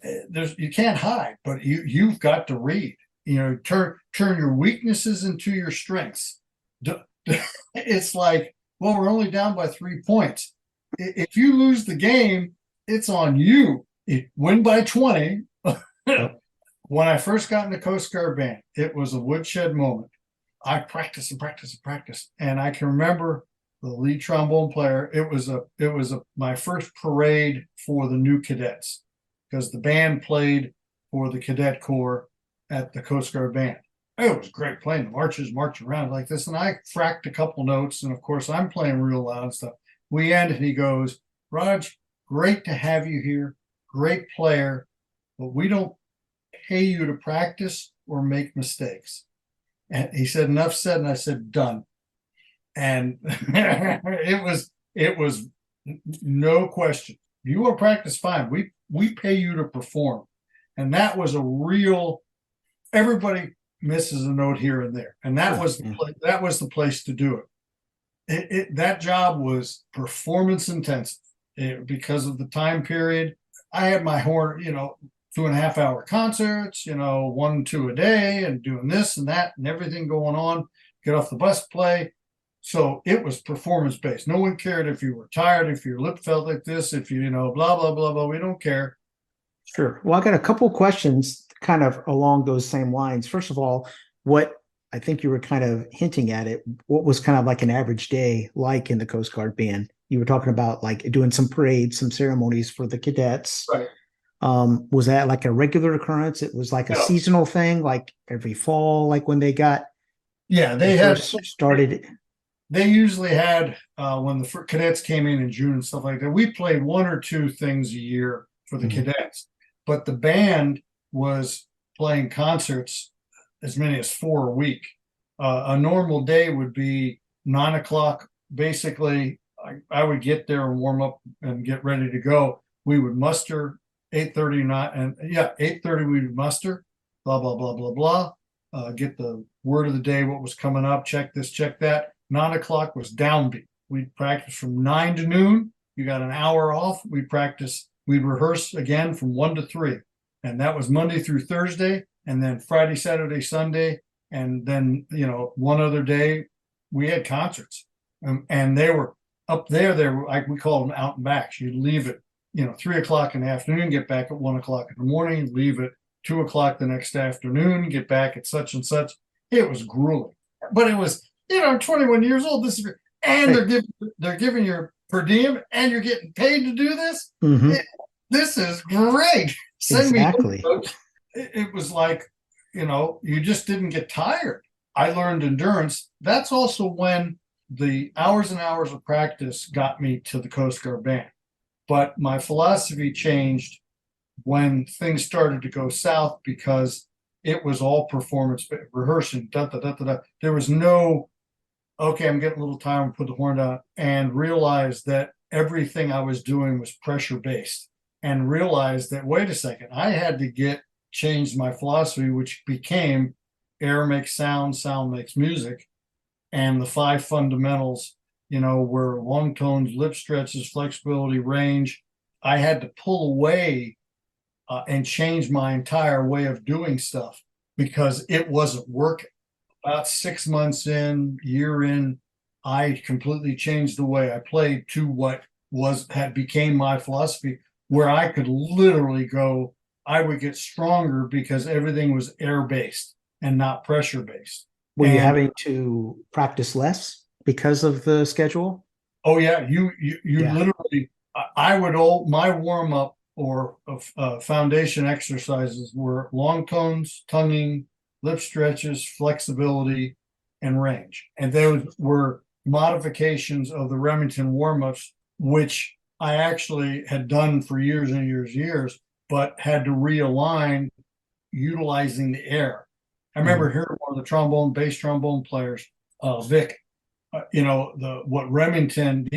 You can't hide, but you've got to read. Turn your weaknesses into your strengths. It's like, well, we're only down by 3 points. If you lose the game, it's on you. Win by 20. When I first got in the Coast Guard band, it was a woodshed moment. I practiced and practiced and practiced, and I can remember the lead trombone player. It was my first parade for the new cadets, because the band played for the cadet corps at the Coast Guard band. It was great playing the marches, marching around like this. And I fracked a couple notes. And of course, I'm playing real loud and stuff. We end and he goes, Raj, great to have you here. Great player. But we don't pay you to practice or make mistakes. And he said, enough said. And I said, done. And it was no question. You want to practice, fine. We pay you to perform. And that was a real, everybody misses a note here and there, and that was the place to do it. That job was performance intensive because of the time period. I had my horn, 2.5 hour concerts, 1, 2 a day, and doing this and that and everything going on. Get off the bus, play. So it was performance based. No one cared if you were tired, if your lip felt like this, if you blah blah blah blah. We don't care. Sure. Well, I got a couple questions kind of along those same lines. First of all, what I think you were kind of hinting at it, what was kind of like an average day like in the Coast Guard band? You were talking about like doing some parades, some ceremonies for the cadets. Right. Was that like a regular occurrence? It was like a seasonal thing, like every fall, like when they got started. They usually had when the cadets came in June and stuff like that. We played 1 or 2 things a year for the cadets, but the band was playing concerts as many as 4 a week. A normal day would be 9 o'clock. Basically, I would get there and warm up and get ready to go. We would muster 8:30, 8:30 we would muster, blah, blah, blah, blah, blah. Get the word of the day, what was coming up, check this, check that. 9 o'clock was downbeat. We'd practice from 9 to noon. You got an hour off. We'd rehearse again from 1 to 3. And that was Monday through Thursday, and then Friday, Saturday, Sunday. And then, one other day we had concerts. And they were up there. They were, like we call them, out and backs. You'd leave at 3 o'clock in the afternoon, get back at 1 o'clock in the morning, leave at 2 o'clock the next afternoon, get back at such and such. It was grueling, but it was, 21 years old. This is, and they're giving you per diem, and you're getting paid to do this. Mhm. This is great. Send Exactly. me. It was like, you just didn't get tired. I learned endurance. That's also when the hours and hours of practice got me to the Coast Guard band. But my philosophy changed when things started to go south, because it was all performance rehearsing. Da, da, da, da, da. There was no, okay, I'm getting a little tired, put the horn down, and realized that everything I was doing was pressure based, and realized that, wait a second, I had to change my philosophy, which became air makes sound, sound makes music. And the 5 fundamentals, were long tones, lip stretches, flexibility, range. I had to pull away and change my entire way of doing stuff because it wasn't working. About 6 months in, year in, I completely changed the way I played to what became my philosophy, where I could literally go, I would get stronger because everything was air based and not pressure based. Were you And having to practice less because of the schedule? oh yeah, you Yeah. literally, I would all my warm up or foundation exercises were long tones, tonguing, lip stretches, flexibility, and range. And those were modifications of the Remington warm ups, which I actually had done for years and years and years, but had to realign utilizing the air. I remember hearing one of the bass trombone players, Vic. What Remington,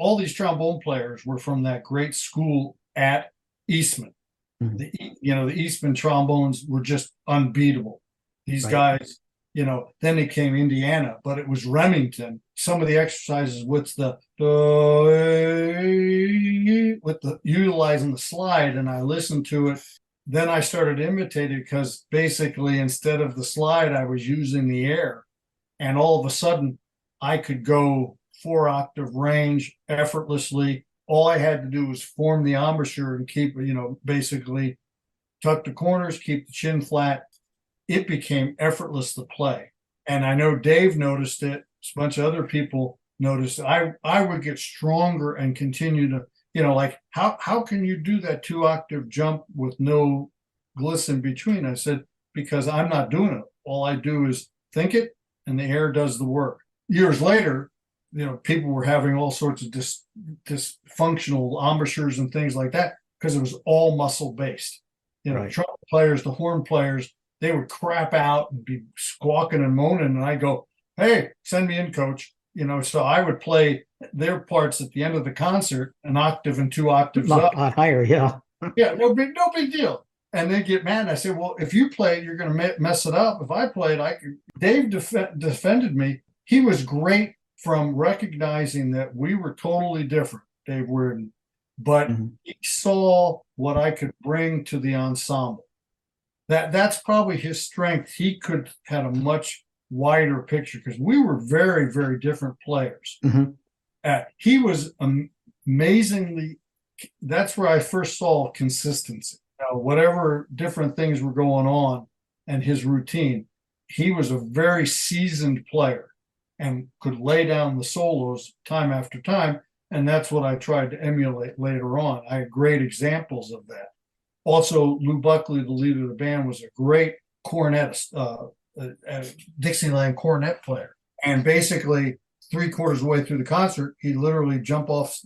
all these trombone players were from that great school at Eastman. Mhm. The Eastman trombones were just unbeatable. These Right. guys, then it came Indiana, but it was Remington. Some of the exercises with the utilizing the slide, and I listened to it. Then I started imitating, because basically instead of the slide, I was using the air, and all of a sudden I could go 4-octave range effortlessly. All I had to do was form the embouchure and keep, basically tuck the corners, keep the chin flat. It became effortless to play. And I know Dave noticed it. A bunch of other people noticed it. I would get stronger and continue to, like, how can you do that 2-octave jump with no gliss in between? I said, because I'm not doing it. All I do is think it, and the air does the work. Years later, people were having all sorts of dysfunctional embouchures and things like that, because it was all muscle based. Right. Trumpet players, the horn players, they would crap out and be squawking and moaning, and I go, hey, send me in, coach. So I would play their parts at the end of the concert, an octave and 2 octaves Not up. a lot higher, yeah. Yeah, no big deal. And they get mad. And I said, well, if you play it, you're going to mess it up. If I play it, I could. Dave defended me. He was great from recognizing that we were totally different, Dave Worden, but he saw what I could bring to the ensemble. That's probably his strength. He could had a much wider picture, because we were very, very different players. He was amazingly. That's where I first saw consistency. Whatever different things were going on, and his routine, he was a very seasoned player and could lay down the solos time after time. And that's what I tried to emulate later on. I had great examples of that. Also, Lou Buckley, the leader of the band, was a great cornetist, Dixieland cornet player. And basically, 3/4 of the way through the concert, he literally jump off,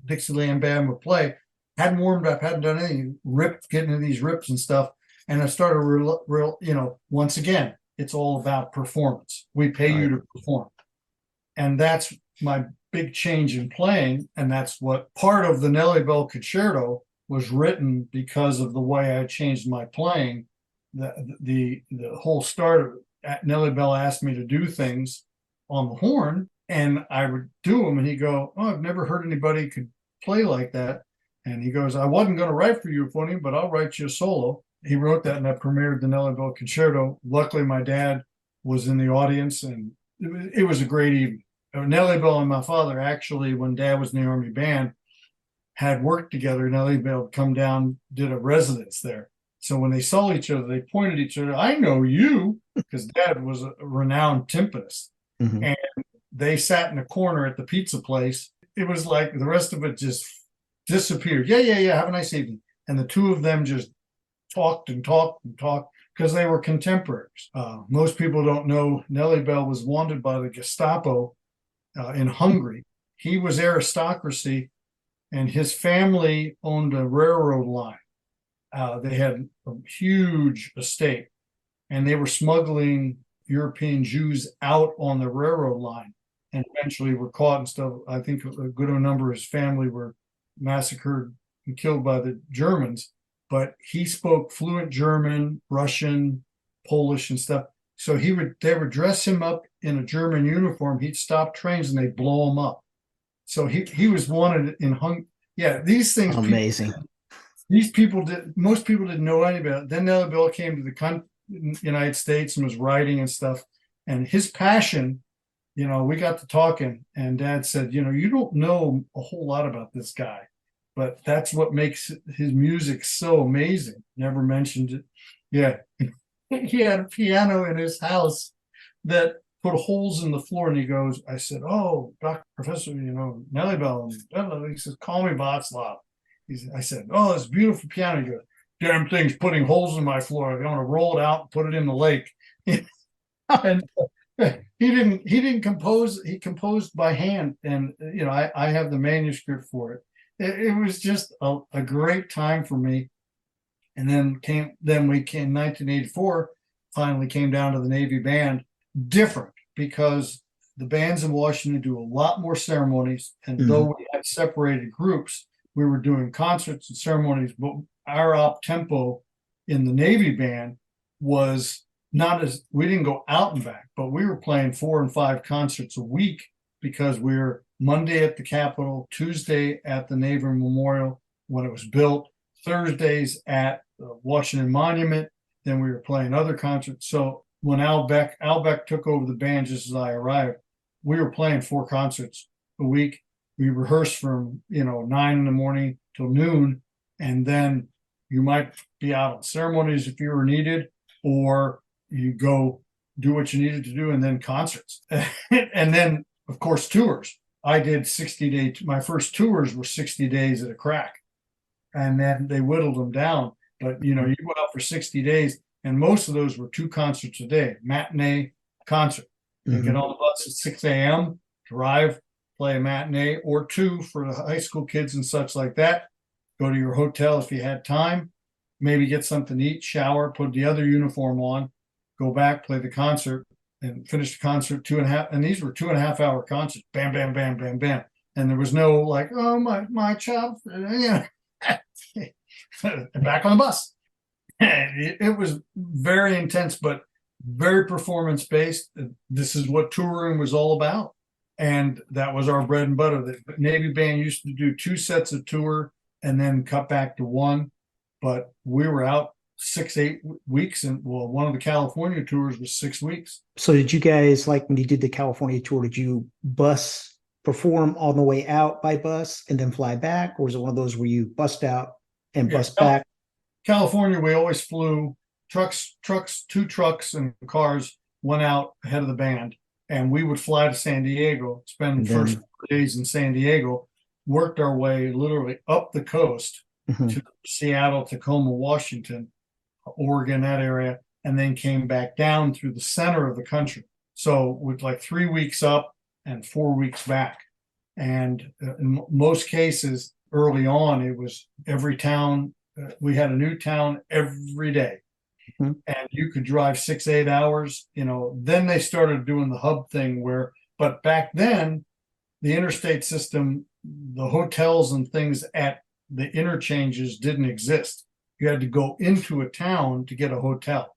Dixieland band would play. Hadn't warmed up, hadn't done anything, getting into these rips and stuff. And I started real, once again, it's all about performance. We pay you to perform. And that's my big change in playing. And that's what part of the Nellie Bell Concerto was written, because of the way I changed my playing. The whole start of it, Nellie Bell asked me to do things on the horn, and I would do them, and he'd go, oh, I've never heard anybody could play like that. And he goes, I wasn't going to write for you, Euphonium, but I'll write you a solo. He wrote that, and I premiered the Nellie Bell Concerto. Luckily, my dad was in the audience, and it was a great evening. Nellie Bell and my father, actually, when Dad was in the Army band, had worked together. Nellie Bell come down, did a residence there. So when they saw each other, they pointed at each other. I know you, because Dad was a renowned timpanist. Mhm. And they sat in a corner at the pizza place. It was like the rest of it just disappeared. Yeah, yeah, yeah. Have a nice evening. And the two of them just talked and talked and talked because they were contemporaries. Most people don't know Nellie Bell was wanted by the Gestapo in Hungary. He was aristocracy, and his family owned a railroad line. They had a huge estate, and they were smuggling European Jews out on the railroad line, and eventually were caught and stuff. I think a good number of his family were massacred and killed by the Germans. But he spoke fluent German, Russian, Polish, and stuff. So they would dress him up in a German uniform. He'd stop trains and they'd blow him up. So he was wanted in Hungary. Yeah, these things. Amazing. Most people didn't know anything about it. Then Nellie Bell came to the United States and was writing and stuff. And his passion, we got to talking, and Dad said, you don't know a whole lot about this guy, but that's what makes his music so amazing. Never mentioned it. Yeah. He had a piano in his house that put holes in the floor, and he goes, I said, oh, Dr. Professor, Nellie Bell. He says, call me Václav. I said, oh, this beautiful piano. He goes, damn thing's putting holes in my floor. I want to roll it out and put it in the lake. And he didn't compose. He composed by hand, and I have the manuscript for it. It was just a great time for me. And then we came 1984. Finally came down to the Navy band. Different because the bands in Washington do a lot more ceremonies, and though we had separated groups, we were doing concerts and ceremonies. But our op tempo in the Navy band was not as, we didn't go out and back, but we were playing 4 and 5 concerts a week because we were Monday at the Capitol, Tuesday at the Navy Memorial when it was built, Thursdays at the Washington Monument. Then we were playing other concerts. So when Al Beck took over the band just as I arrived, we were playing 4 concerts a week. We rehearsed from 9 in the morning till noon, and then you might be out on ceremonies if you were needed, or you go do what you needed to do, and then concerts. And then, of course, tours. I did 60-day, my first tours were 60 days at a crack. And then they whittled them down. But, you go out for 60 days, and most of those were 2 concerts a day, matinee, concert. You get on the bus at 6 a.m., drive, play a matinee or 2 for the high school kids and such like that. Go to your hotel if you had time, maybe get something to eat, shower, put the other uniform on, go back, play the concert, and finish the concert 2.5. And these were 2.5-hour concerts. Bam, bam, bam, bam, bam. And there was no like, oh, my child, back on the bus. It was very intense, but very performance based. This is what touring was all about. And that was our bread and butter. The Navy band used to do 2 sets of tour and then cut back to 1. But we were out 6-8 weeks, and one of the California tours was 6 weeks. So did you guys, like when you did the California tour, did you perform on the way out by bus and then fly back? Or was it one of those where you bussed out and bussed back? California, we always flew trucks, 2 trucks and cars went out ahead of the band, and we would fly to San Diego, spend the first 4 days in San Diego, worked our way literally up the coast to Seattle, Tacoma, Washington, Oregon, that area, and then came back down through the center of the country. So with like 3 weeks up and 4 weeks back. And in most cases, early on, it was every town. We had a new town every day. And you could drive 6-8 hours. Then they started doing the hub thing but back then, the interstate system, the hotels and things at the interchanges didn't exist. You had to go into a town to get a hotel.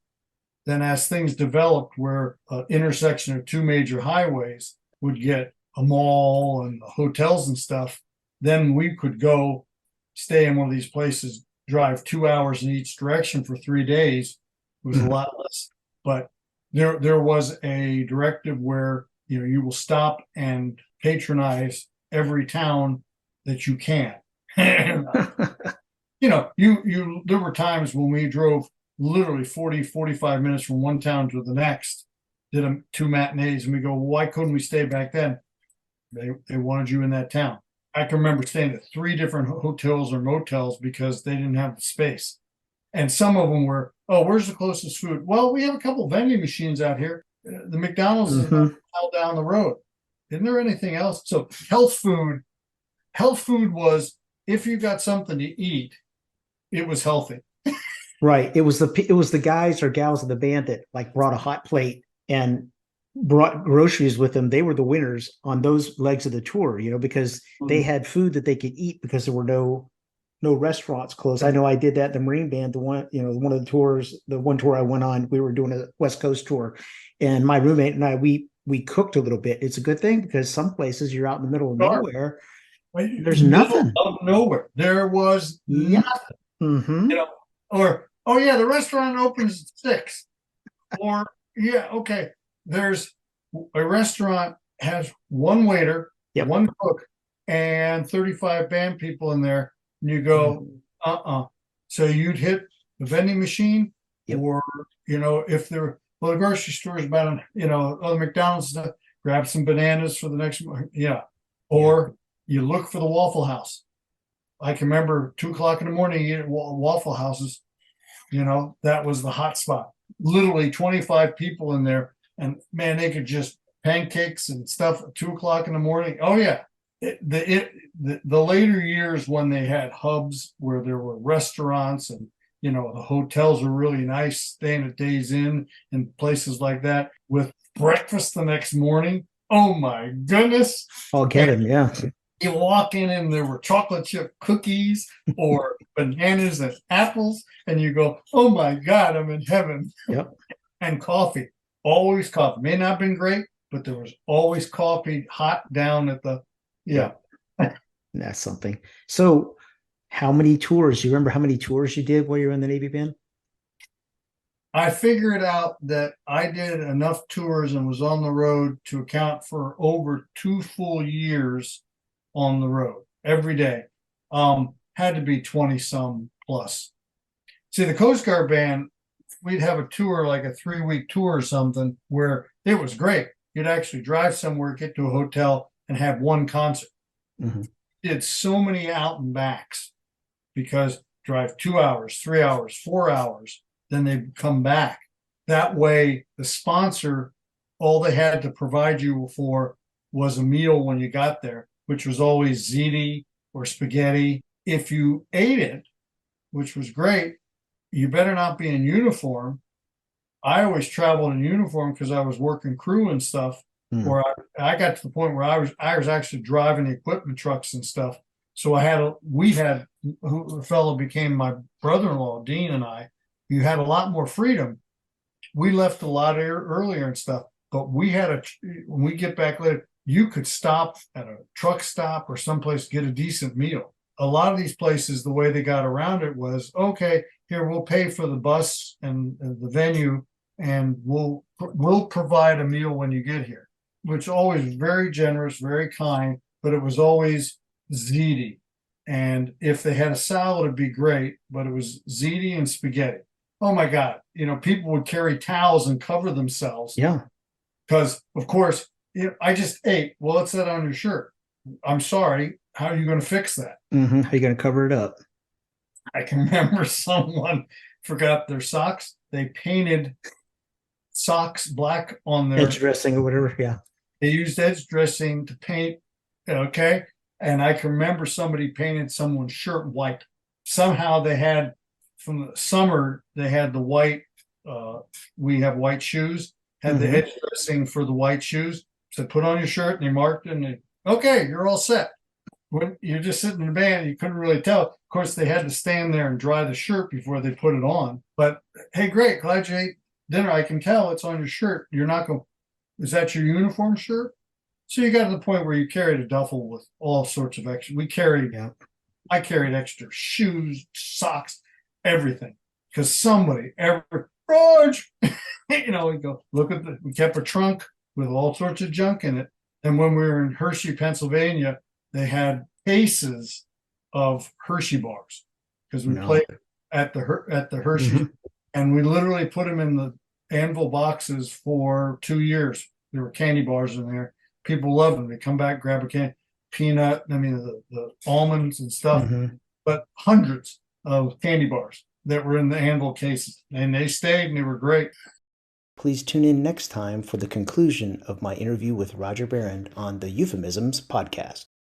Then as things developed, where an intersection of 2 major highways would get a mall and hotels and stuff, then we could go stay in one of these places, drive 2 hours in each direction for 3 days. It was a lot less. But there was a directive where you will stop and patronize every town that you can. there were times when we drove literally 45 minutes from one town to the next, did two matinees, and we go, why couldn't we stay back then? They wanted you in that town. I can remember staying at 3 different hotels or motels because they didn't have the space. And some of them were, oh, where's the closest food? Well, we have a couple vending machines out here. The McDonald's is about a mile down the road. Isn't there anything else? So health food was, if you got something to eat, it was healthy. Right. It was the guys or gals of the band that like brought a hot plate and brought groceries with them. They were the winners on those legs of the tour, because they had food that they could eat because there were no restaurants closed. I know I did that in the Marine Band. The one of the tours, the one tour I went on, we were doing a West Coast tour, and my roommate and I, we cooked a little bit. It's a good thing because some places you're out in the middle of nowhere. There's nothing. Of nowhere. There was nothing. Mm-hmm. Or, oh yeah, the restaurant opens at 6. Or yeah, okay. There's a restaurant has one waiter, one cook, and 35 band people in there. And you go, So you'd hit the vending machine, or if there, the grocery store is about, the McDonald's stuff, grab some bananas for the next, or you look for the Waffle House. I can remember 2:00 in the morning, you eat at Waffle Houses. That was the hot spot. Literally 25 people in there, and man, they could just pancakes and stuff at 2:00 in the morning. Oh yeah. The later years when they had hubs where there were restaurants and the hotels were really nice, staying at Days Inn and places like that with breakfast the next morning. Oh my goodness. I'll get him, yeah. You walk in and there were chocolate chip cookies or bananas and apples, and you go, oh my God, I'm in heaven. Yep. And coffee, always coffee. May not have been great, but there was always coffee hot down at the, That's something. So how many tours? You remember how many tours you did while you were in the Navy band? I figured out that I did enough tours and was on the road to account for over 2 full years on the road every day. Had to be 20 some plus. See, the Coast Guard band, we'd have a tour, like a 3-week tour or something, where it was great. You'd actually drive somewhere, get to a hotel, and have one concert. Mm-hmm. Did so many out and backs because drive 2 hours, 3 hours, 4 hours, then they come back. That way, the sponsor, all they had to provide you for was a meal when you got there, which was always ziti or spaghetti. If you ate it, which was great, you better not be in uniform. I always traveled in uniform because I was working crew and stuff. Where I got to the point where I was actually driving the equipment trucks and stuff. So we had a fellow became my brother-in-law, Dean, and I. You had a lot more freedom. We left a lot earlier and stuff, but when we get back later, you could stop at a truck stop or someplace to get a decent meal. A lot of these places, the way they got around it was, okay, here, we'll pay for the bus and the venue, and we'll provide a meal when you get here, which always very generous, very kind, but it was always ziti. And if they had a salad, it'd be great, but it was ziti and spaghetti. Oh my God. People would carry towels and cover themselves. Yeah. Because, of course, I just ate. Well, it's that on your shirt. I'm sorry. How are you going to fix that? Mm-hmm. How are you going to cover it up? I can remember someone forgot their socks. They painted socks black on their edge dressing or whatever. Yeah. They used edge dressing to paint. Okay. And I can remember somebody painted someone's shirt white. Somehow they had, from the summer, they had the white, we have white shoes, had the edge dressing for the white shoes. So put on your shirt, and they marked it, and okay, you're all set. When you're just sitting in the band, you couldn't really tell. Of course, they had to stand there and dry the shirt before they put it on. But hey, great, glad you ate dinner. I can tell it's on your shirt. You're not going, is that your uniform shirt? So you got to the point where you carried a duffel with all sorts of extra. I carried extra shoes, socks, everything. Because somebody George, we go, we kept a trunk with all sorts of junk in it. And when we were in Hershey, Pennsylvania, they had cases of Hershey bars. because we No. played at the Hershey's, Mhm. and we literally put them in the Anvil boxes for 2 years. There were candy bars in there. People loved them. They come back, grab a peanut, the almonds and stuff, Mhm. but hundreds of candy bars that were in the Anvil cases, and they stayed and they were great. Please tune in next time for the conclusion of my interview with Roger Behrend on the Euphomisms podcast.